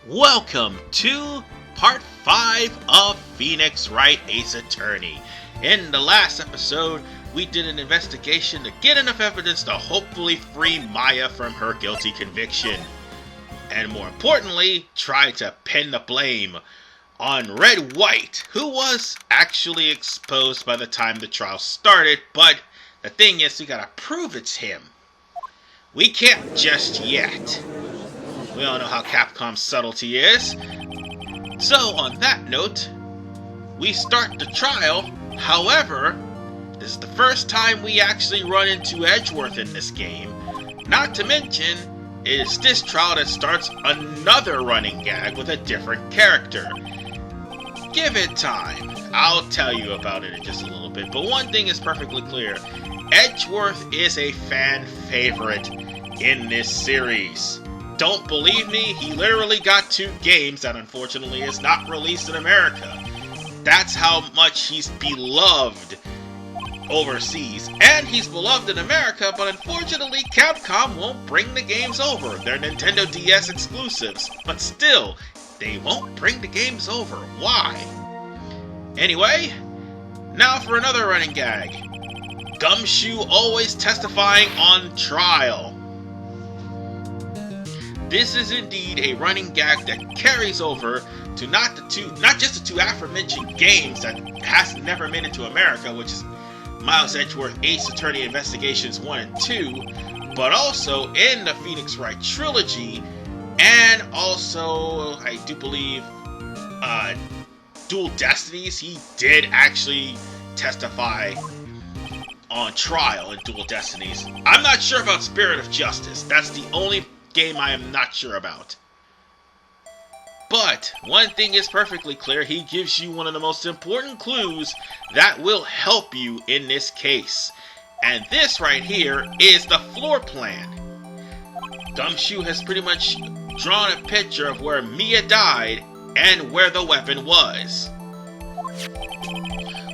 Welcome to part 5 of Phoenix Wright Ace Attorney. In the last episode, we did an investigation to get enough evidence to hopefully free Maya from her guilty conviction. And more importantly, try to pin the blame on Wright, who was actually exposed by the time the trial started, but the thing is, we gotta prove it's him. We can't just yet. We all know how Capcom's subtlety is. So, on that note, we start the trial. However, this is the first time we actually run into Edgeworth in this game. Not to mention, it is this trial that starts another running gag with a different character. Give it time. I'll tell you about it in just a little bit. But one thing is perfectly clear. Edgeworth is a fan favorite in this series. Don't believe me? He literally got 2 games that unfortunately is not released in America. That's how much he's beloved overseas. And he's beloved in America, but unfortunately Capcom won't bring the games over. They're Nintendo DS exclusives, but still, they won't bring the games over. Why? Anyway, now for another running gag. Gumshoe always testifying on trial. This is indeed a running gag that carries over to not just the two aforementioned games that has never made it to America, which is Miles Edgeworth Ace Attorney Investigations 1 and 2, but also in the Phoenix Wright trilogy, and also, I do believe, Dual Destinies. He did actually testify on trial in Dual Destinies. I'm not sure about Spirit of Justice. That's the only game I am not sure about. But one thing is perfectly clear. He gives you one of the most important clues that will help you in this case. And this right here is the floor plan. Gumshoe has pretty much drawn a picture of where Mia died and where the weapon was,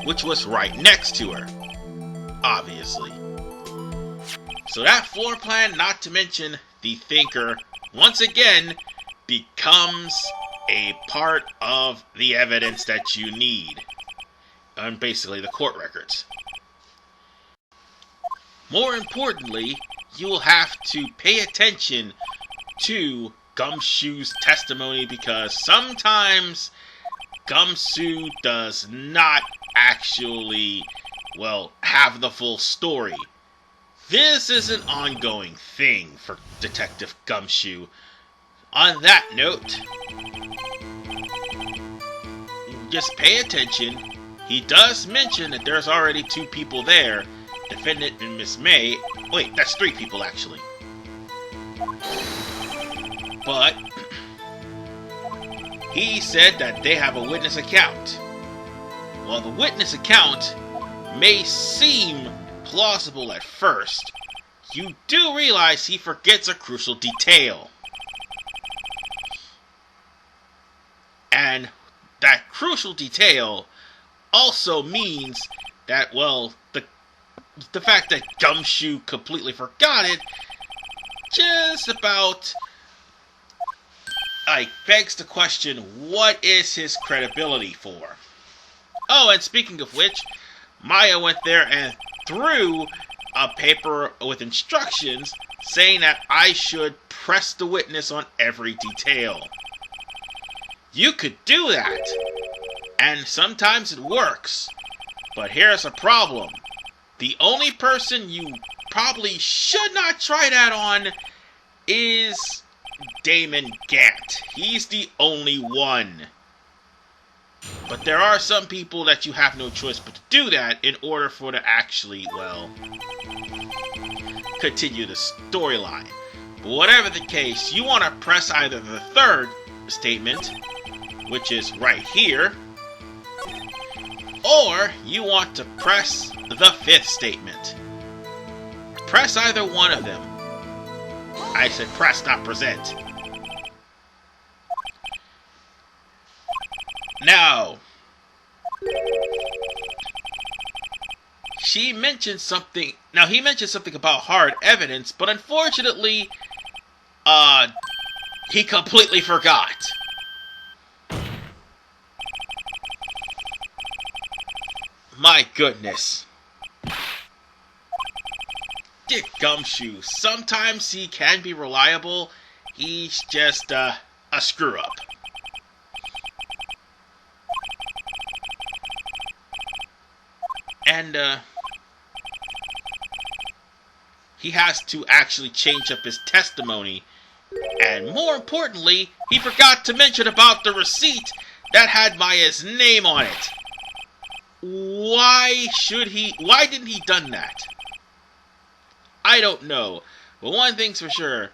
which was right next to her, obviously. So that floor plan, not to mention the thinker, once again becomes a part of the evidence that you need, and basically the court records. More importantly, you will have to pay attention to Gumshoe's testimony, because sometimes Gumshoe does not actually, have the full story. This is an ongoing thing for Detective Gumshoe. On that note, just pay attention. He does mention that there's already 2 people there, defendant and Miss May. Wait, that's 3 people actually. But he said that they have a witness account. Well, the witness account may seem plausible at first. You do realize he forgets a crucial detail. And that crucial detail also means that, the fact that Gumshoe completely forgot it just about, begs the question, what is his credibility for? Oh, and speaking of which, Maya went there and threw a paper with instructions saying that I should press the witness on every detail. You could do that, and sometimes it works, but here's a problem. The only person you probably should not try that on is Damon Gant. He's the only one. But there are some people that you have no choice but to do that in order for to actually, continue the storyline. But whatever the case, you want to press either the 3rd statement, which is right here, or you want to press the 5th statement. Press either one of them. I said press, not present. Now, he mentioned something about hard evidence, but unfortunately, he completely forgot. My goodness. Dick Gumshoe. Sometimes he can be reliable. He's just a screw-up. And he has to actually change up his testimony. And more importantly, he forgot to mention about the receipt that had Maya's name on it. Why didn't he done that? I don't know. But one thing's for sure.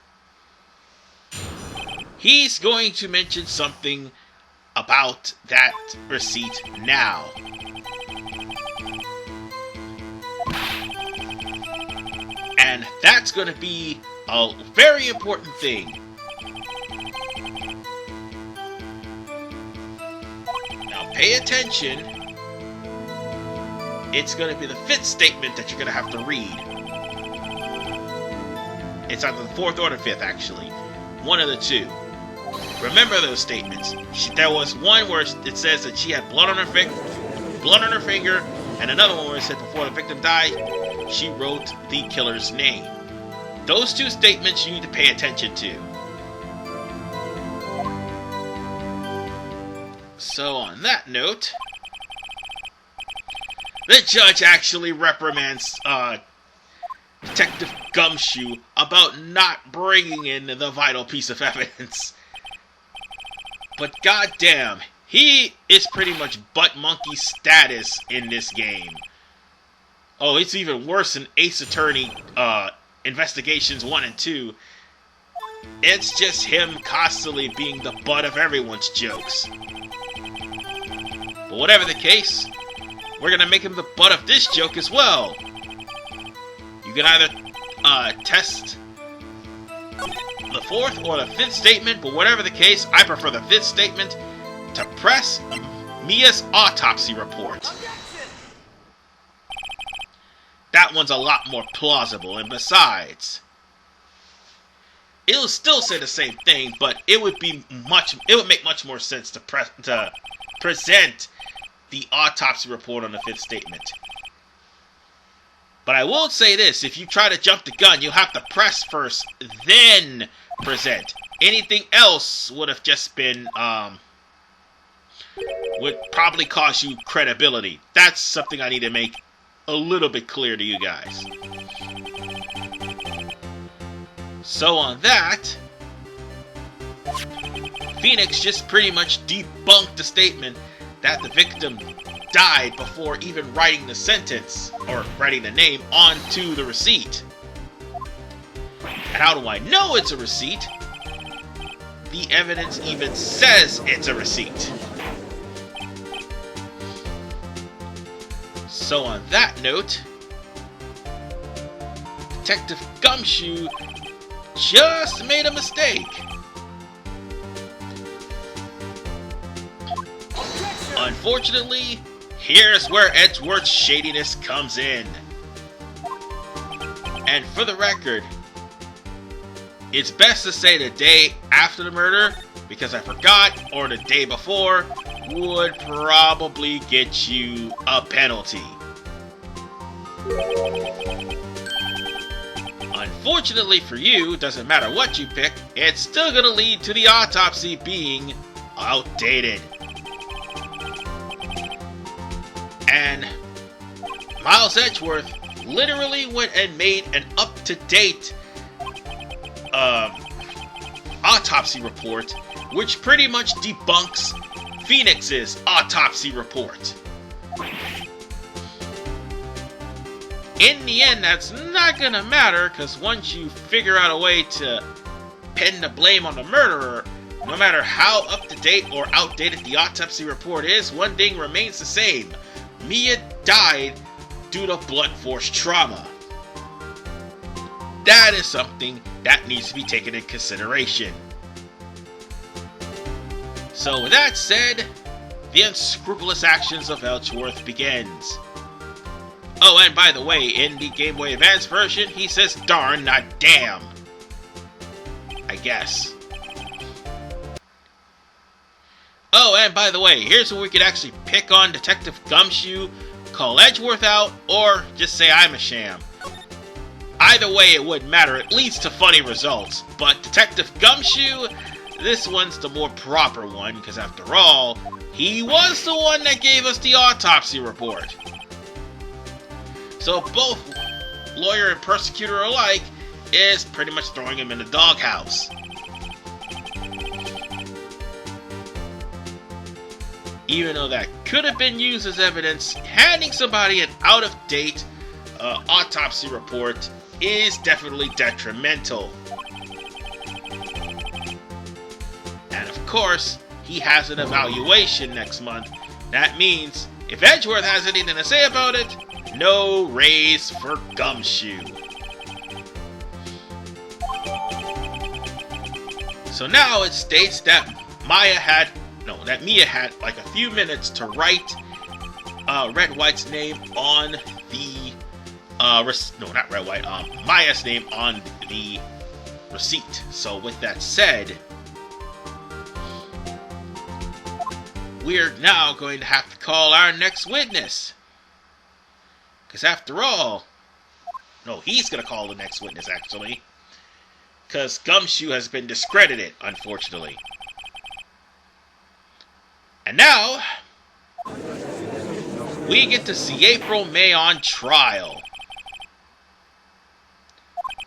He's going to mention something about that receipt now. And that's going to be a very important thing. Now pay attention. It's going to be the fifth statement that you're going to have to read. It's either the fourth or the fifth, actually. One of the two. Remember those statements. There was one where it says that she had blood on her finger, and another one where it said before the victim died, she wrote the killer's name. Those two statements you need to pay attention to. So on that note, the judge actually reprimands Detective Gumshoe about not bringing in the vital piece of evidence. But goddamn, he is pretty much butt monkey status in this game. Oh, it's even worse than Ace Attorney Investigations 1 and 2. It's just him constantly being the butt of everyone's jokes. But whatever the case, we're gonna make him the butt of this joke as well. You can either test the fourth or the fifth statement, but whatever the case, I prefer the fifth statement to press Mia's autopsy report. That one's a lot more plausible, and besides, it'll still say the same thing, but it would make much more sense to present the autopsy report on the fifth statement. But I will say this, if you try to jump the gun, you'll have to press first, then present. Anything else would have just been, would probably cost you credibility. That's something I need to make a little bit clear to you guys. So on that, Phoenix just pretty much debunked the statement that the victim died before even writing the sentence, or writing the name, onto the receipt. And how do I know it's a receipt? The evidence even says it's a receipt. So on that note, Detective Gumshoe just made a mistake. Unfortunately, here's where Edgeworth's shadiness comes in. And for the record, it's best to say the day after the murder, because I forgot, or the day before, would probably get you a penalty. Unfortunately for you, doesn't matter what you pick, it's still gonna lead to the autopsy being outdated. And Miles Edgeworth literally went and made an up-to-date autopsy report, which pretty much debunks Phoenix's autopsy report. In the end, that's not gonna matter, because once you figure out a way to pin the blame on the murderer, no matter how up-to-date or outdated the autopsy report is, one thing remains the same. Mia died due to blunt force trauma. That is something that needs to be taken into consideration. So with that said, the unscrupulous actions of Edgeworth begins. Oh, and by the way, in the Game Boy Advance version, he says darn, not damn. I guess. Oh, and by the way, here's where we could actually pick on Detective Gumshoe, call Edgeworth out, or just say I'm a sham. Either way, it wouldn't matter. It leads to funny results. But Detective Gumshoe, this one's the more proper one, because after all, he was the one that gave us the autopsy report. So both lawyer and persecutor alike is pretty much throwing him in the doghouse. Even though that could have been used as evidence, handing somebody an out-of-date autopsy report is definitely detrimental. And of course, he has an evaluation next month. That means, if Edgeworth has anything to say about it, no raise for Gumshoe. So now it states that Mia had like a few minutes to write Red White's name on the Maya's name on the receipt. So with that said, we're now going to have to call our next witness. Because after all, no, he's going to call the next witness actually. Because Gumshoe has been discredited, unfortunately. And now, we get to see April May on trial.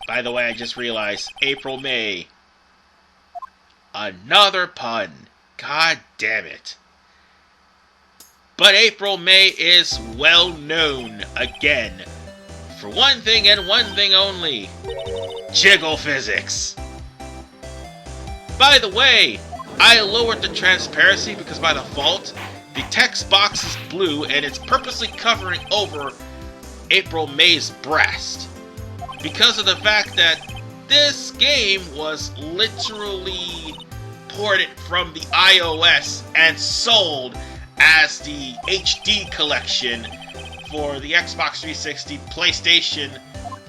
By the way, I just realized, April May. Another pun. God damn it. But April May is well known, again, for one thing and one thing only. Jiggle physics. By the way, I lowered the transparency because by default, the text box is blue and it's purposely covering over April May's breast. Because of the fact that this game was literally ported from the iOS and sold as the HD collection for the Xbox 360, PlayStation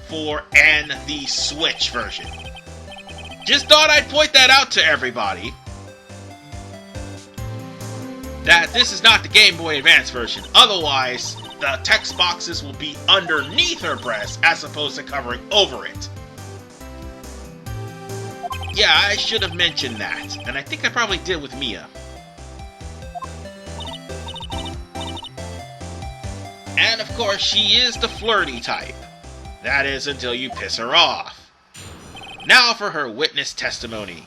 4, and the Switch version. Just thought I'd point that out to everybody. That this is not the Game Boy Advance version. Otherwise, the text boxes will be underneath her breast as opposed to covering over it. Yeah, I should have mentioned that. And I think I probably did with Mia. And of course, she is the flirty type. That is until you piss her off. Now for her witness testimony.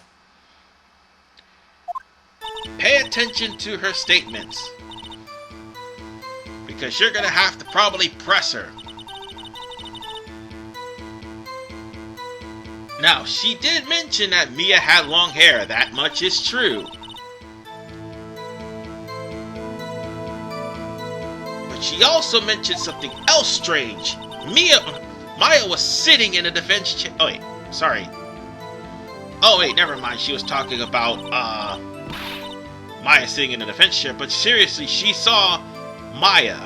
Pay attention to her statements, because you're gonna have to probably press her. Now, she did mention that Mia had long hair, that much is true. But she also mentioned something else strange. Maya was sitting in a defense chair. Oh wait, sorry. Oh wait, never mind. She was talking about Maya sitting in a defense chair, but seriously, she saw Maya.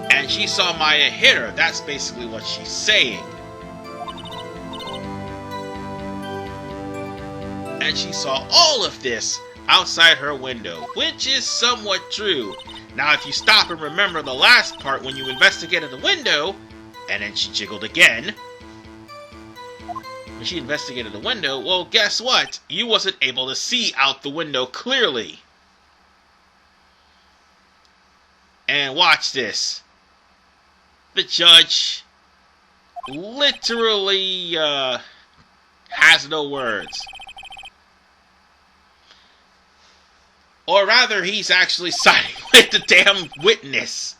And she saw Maya hit her. That's basically what she's saying. And she saw all of this outside her window, which is somewhat true. Now, if you stop and remember the last part when you investigated the window, and then she jiggled again. When she investigated the window, well, guess what? You wasn't able to see out the window clearly. And watch this. The judge literally has no words. Or rather, he's actually siding with the damn witness.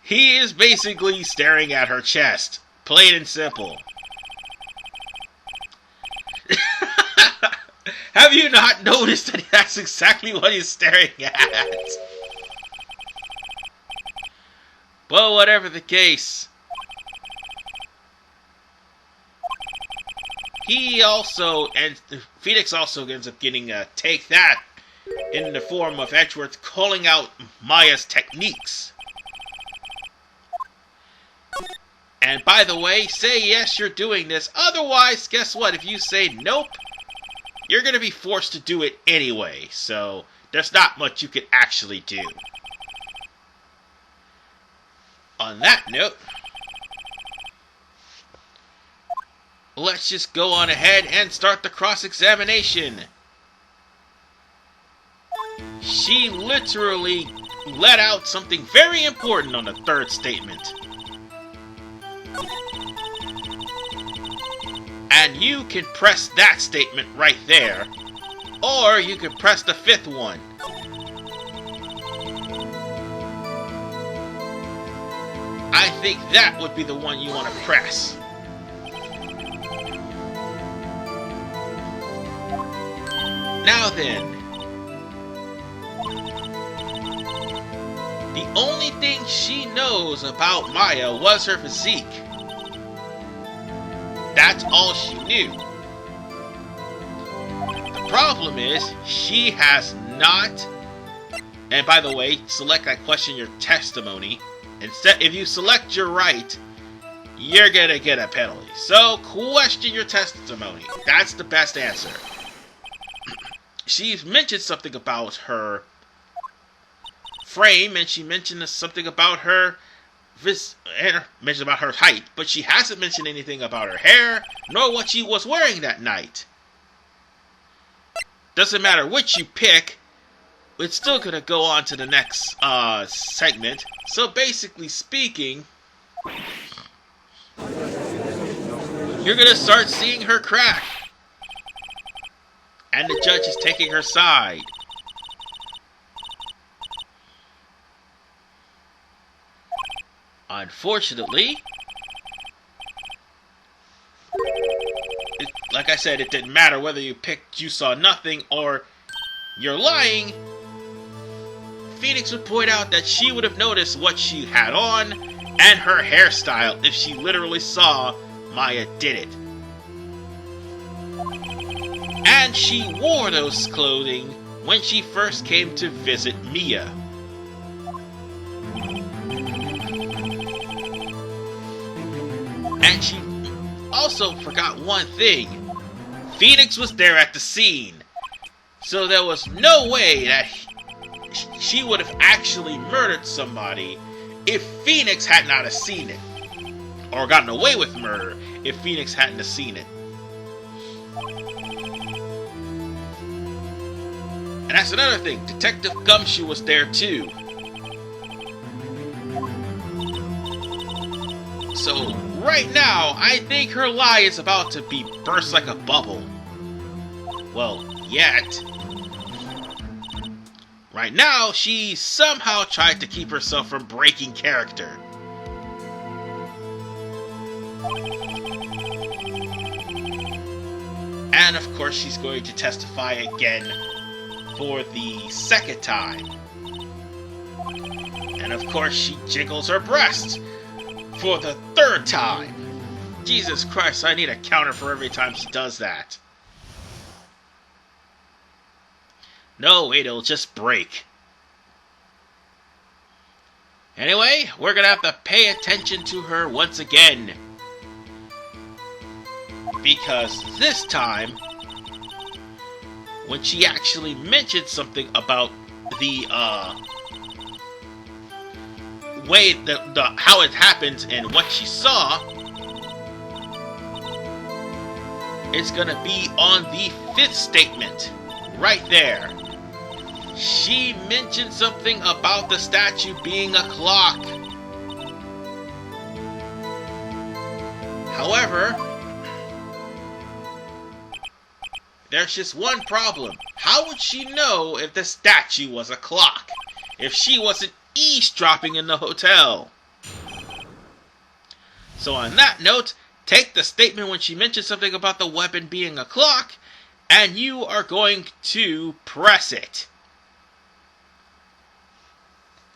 He is basically staring at her chest. Plain and simple. Have you not noticed that that's exactly what he's staring at? But whatever the case, Phoenix also ends up getting a take that in the form of Edgeworth calling out Maya's techniques. And by the way, say yes, you're doing this. Otherwise, guess what? If you say nope, you're going to be forced to do it anyway, so there's not much you can actually do. On that note, let's just go on ahead and start the cross-examination. She literally let out something very important on the third statement. And you can press that statement right there, or you can press the fifth one. I think that would be the one you want to press. Now then, the only thing she knows about Maya was her physique. That's all she knew. The problem is, she has not, and by the way, select that question your testimony. Instead, if you select your right, you're gonna get a penalty. So, question your testimony. That's the best answer. She mentioned something about her frame, and she mentioned something about her mentioned about her height, but she hasn't mentioned anything about her hair, nor what she was wearing that night. Doesn't matter which you pick, it's still gonna go on to the next segment. So basically speaking, you're gonna start seeing her crack. And the judge is taking her side. Unfortunately, like I said, it didn't matter whether you picked you saw nothing or you're lying. Phoenix would point out that she would have noticed what she had on and her hairstyle if she literally saw Maya did it. And she wore those clothing when she first came to visit Mia. And she also forgot one thing. Phoenix was there at the scene. So there was no way that she would have actually murdered somebody if Phoenix had not have seen it. Or gotten away with murder if Phoenix hadn't have seen it. And that's another thing. Detective Gumshoe was there too. So, right now, I think her lie is about to be burst like a bubble. Well, yet. Right now, she somehow tried to keep herself from breaking character. And of course, she's going to testify again for the second time. And of course, she jiggles her breast for the third time. Jesus Christ, I need a counter for every time she does that. No, wait, it'll just break. Anyway, we're gonna have to pay attention to her once again. Because this time, when she actually mentioned something about the way how it happened and what she saw, it's gonna be on the fifth statement, right there. She mentioned something about the statue being a clock. However, there's just one problem. How would she know if the statue was a clock? If she wasn't eavesdropping in the hotel? So on that note, take the statement when she mentioned something about the weapon being a clock, and you are going to press it.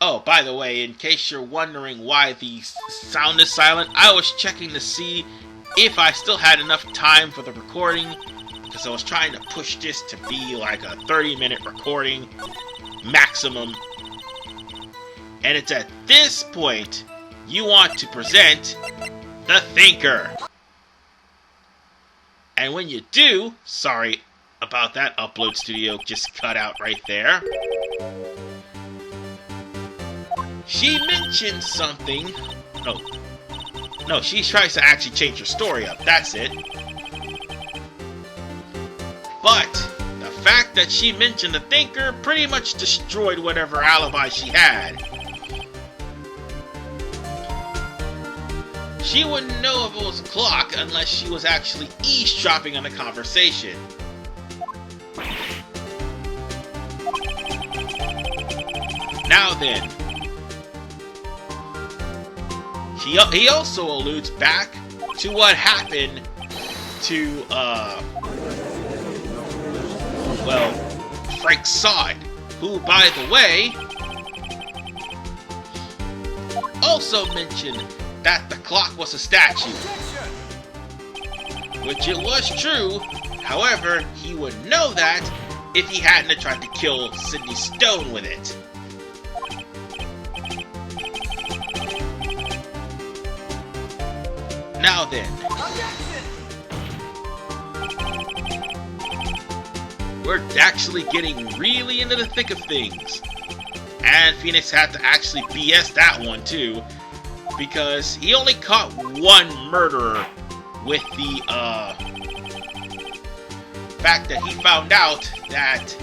Oh, by the way, in case you're wondering why the sound is silent, I was checking to see if I still had enough time for the recording, because I was trying to push this to be like a 30-minute recording maximum. And it's at this point you want to present the thinker. And when you do, sorry, about that upload studio just cut out right there. She mentioned something. No, she tries to actually change her story up. That's it. But the fact that she mentioned the thinker pretty much destroyed whatever alibi she had. She wouldn't know if it was a clock unless she was actually eavesdropping on the conversation. Now then, he also alludes back to what happened to, well, Frank Thot, who, by the way, also mentioned that the clock was a statue. Which it was true, however, he would know that if he hadn't tried to kill Sidney Stone with it. Now then, we're actually getting really into the thick of things. And Phoenix had to actually BS that one too, because he only caught one murderer with the fact that he found out that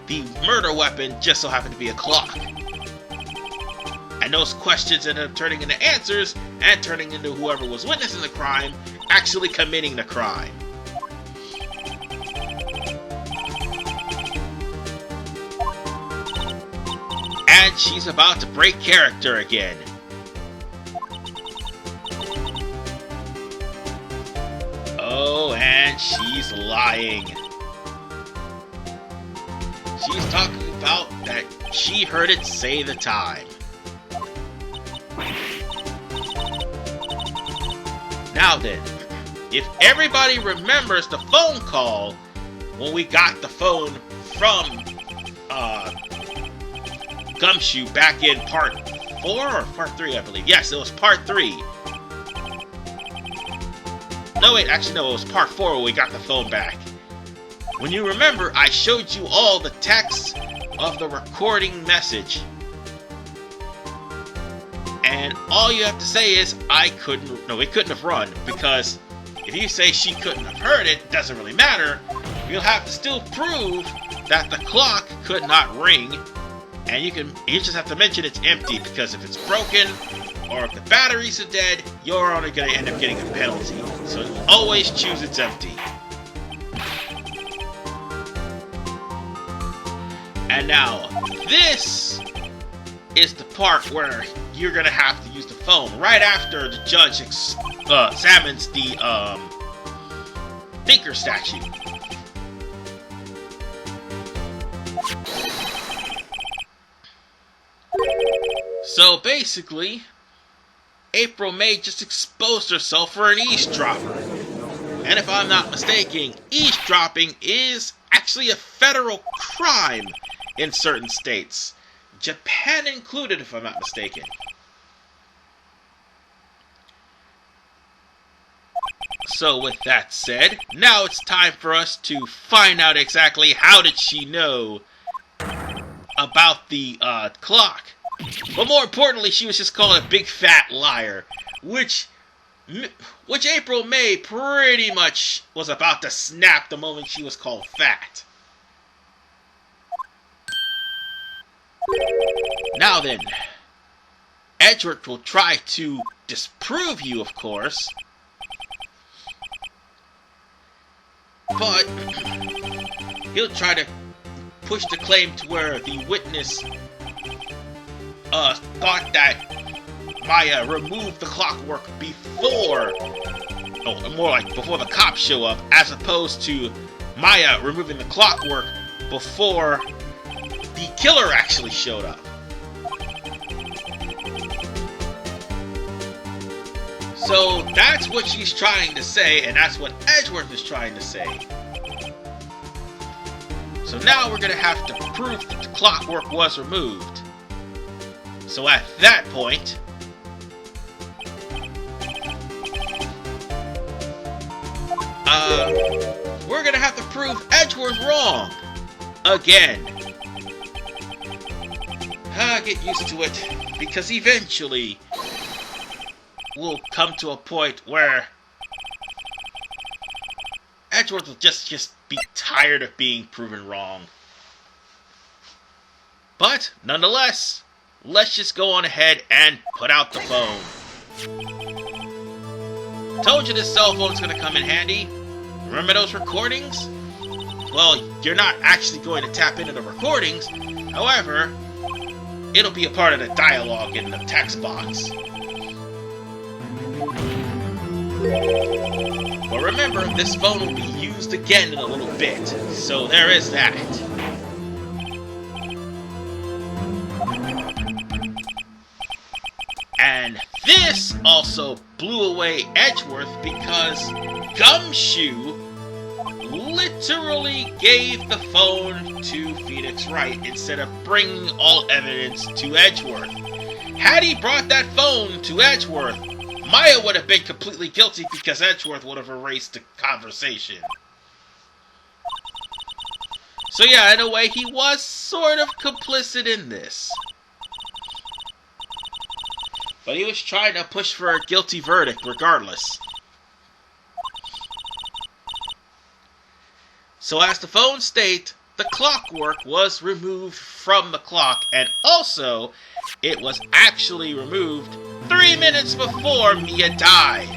the murder weapon just so happened to be a clock. And those questions ended up turning into answers and turning into whoever was witnessing the crime actually committing the crime. And she's about to break character again. Oh, and she's lying. She's talking about that she heard it say the time. Now then, if everybody remembers the phone call when we got the phone from Gumshoe back in part 4 or part 3, I believe. Yes, it was part 3. No, wait, actually no, it was part 4 when we got the phone back. When you remember, I showed you all the text of the recording message. And all you have to say is, it couldn't have run, because if you say she couldn't have heard it, it doesn't really matter. You'll have to still prove that the clock could not ring, and you just have to mention it's empty, because if it's broken, or if the batteries are dead, you're only going to end up getting a penalty. So always choose it's empty. And now, this is the part where you're going to have to use the phone right after the judge examines the thinker statue. So basically, April May just exposed herself for an eavesdropper. And if I'm not mistaken, eavesdropping is actually a federal crime in certain states. Japan included, if I'm not mistaken. So with that said, now it's time for us to find out exactly how did she know about the clock. But more importantly, she was just called a big fat liar, which April May pretty much was about to snap the moment she was called fat. Now then, Edgeworth will try to disprove you, of course, but he'll try to push the claim to where the witness thought that Maya removed the clockwork before, more like before the cops show up, as opposed to Maya removing the clockwork before the killer actually showed up. So that's what she's trying to say, and that's what Edgeworth is trying to say. So now we're going to have to prove that the clockwork was removed. So at that point, we're we're gonna have to prove Edgeworth wrong. Again. Get used to it, because eventually we'll come to a point where Edgeworth will just be tired of being proven wrong. But, nonetheless, let's just go on ahead and put out the phone. Told you this cell phone's gonna come in handy. Remember those recordings? Well, you're not actually going to tap into the recordings. However, it'll be a part of the dialogue in the text box. But remember, this phone will be used again in a little bit, so there is that. And this also blew away Edgeworth because Gumshoe literally gave the phone to Phoenix Wright instead of bringing all evidence to Edgeworth. Had he brought that phone to Edgeworth, Maya would have been completely guilty because Edgeworth would have erased the conversation. So yeah, in a way, he was sort of complicit in this. But he was trying to push for a guilty verdict regardless. So as the phone state, the clockwork was removed from the clock, and also, it was actually removed 3 minutes before Mia died.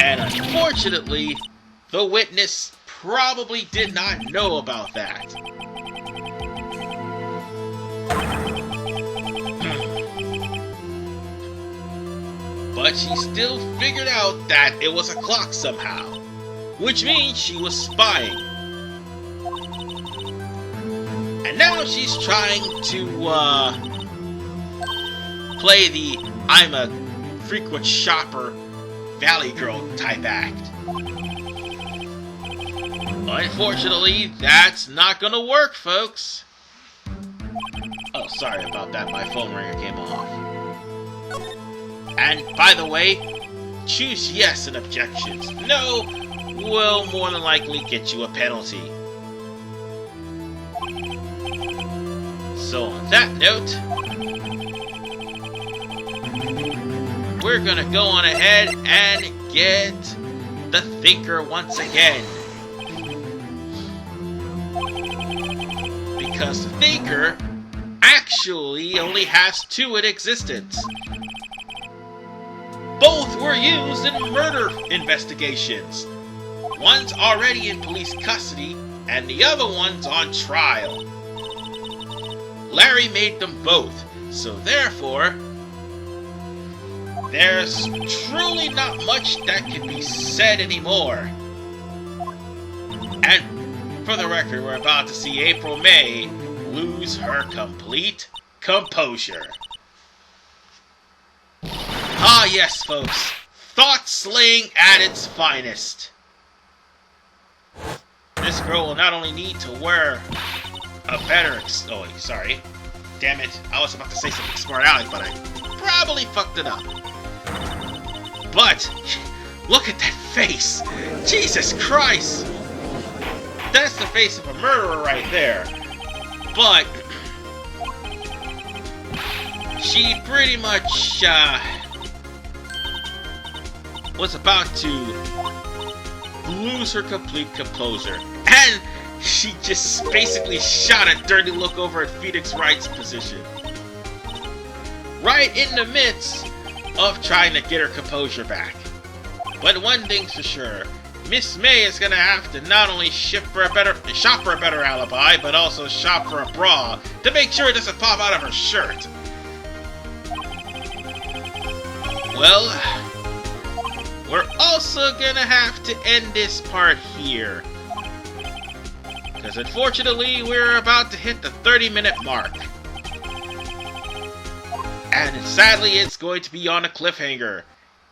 And unfortunately, the witness probably did not know about that. But she still figured out that it was a clock somehow, which means she was spying. And now she's trying to play the I'm a frequent shopper Valley Girl type act. Unfortunately, that's not gonna work, folks. Oh, sorry about that, my phone ringer came off. And, by the way, choose yes in objections. No will more than likely get you a penalty. So, on that note, we're gonna go on ahead and get the Thinker once again. Because the Thinker actually only has 2 in existence. Both were used in murder investigations. One's already in police custody, and the other one's on trial. Larry made them both, so therefore, there's truly not much that can be said anymore. And for the record, we're about to see April May lose her complete composure. Ah yes, folks, Thot slaying at its finest. This girl will not only need to wear a better oh, sorry. Damn it, I was about to say something smart aleck, but I probably fucked it up. But, look at that face! Jesus Christ! That's the face of a murderer right there. But, she pretty much, was about to lose her complete composure. And she just basically shot a dirty look over at Phoenix Wright's position. Right in the midst of trying to get her composure back. But one thing's for sure, Miss May is gonna have to not only shop for a better alibi, but also shop for a bra to make sure it doesn't pop out of her shirt. Well, we're also gonna have to end this part here. Because unfortunately, we're about to hit the 30-minute mark. And sadly, it's going to be on a cliffhanger.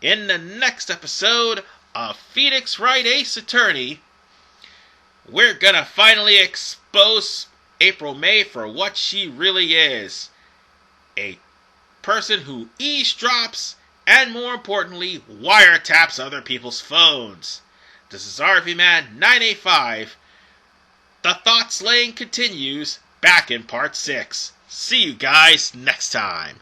In the next episode of Phoenix Wright Ace Attorney, we're gonna finally expose April May for what she really is. A person who eavesdrops and, more importantly, wiretaps other people's phones. This is RV-Man 985. The Thot slaying continues, back in part 6. See you guys next time.